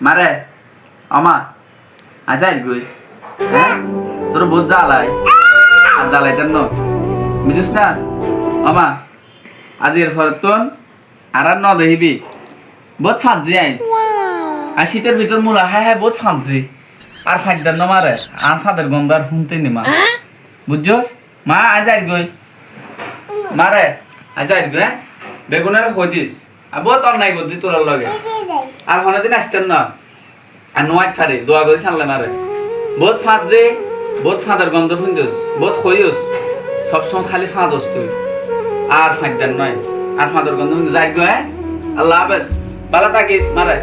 মারে আমা আজাই গই হ্যাঁ তোর বহুত জ্বালাই আর জ্বালাইতেন ন বুঝিস না আমা আজের ফরতন আর ন দেখিবি বহুত ফাঁজি আই আর শীতের ভিতর মূলা হ্যাঁ বহুত ফাঁজি আর ফাঁকদার ন মারে আর ফাঁদের গন্ধ আর শুনতে নি মা বুঝছস মা আজাই গই মারে আজাই গই হ্যাঁ বেগুনের হদিস আর বহুত অন্যায় করছি তোর লগে আর হনে আসতেন না আর নোয়াই ছাড়ে দোয়া করে ছাড়লে মারে বহুত ফাঁদ যে বহুত ফাঁদের গন্ধ শুনছিস বহুত খইস সবসময় খালি ফাঁদস তুই আর ফাঁকদার নয় আর ফাঁদের গন্ধ শুনছিস যাই গো হ্যাঁ আল্লাহ হাফেজ ভালো থাকিস মারে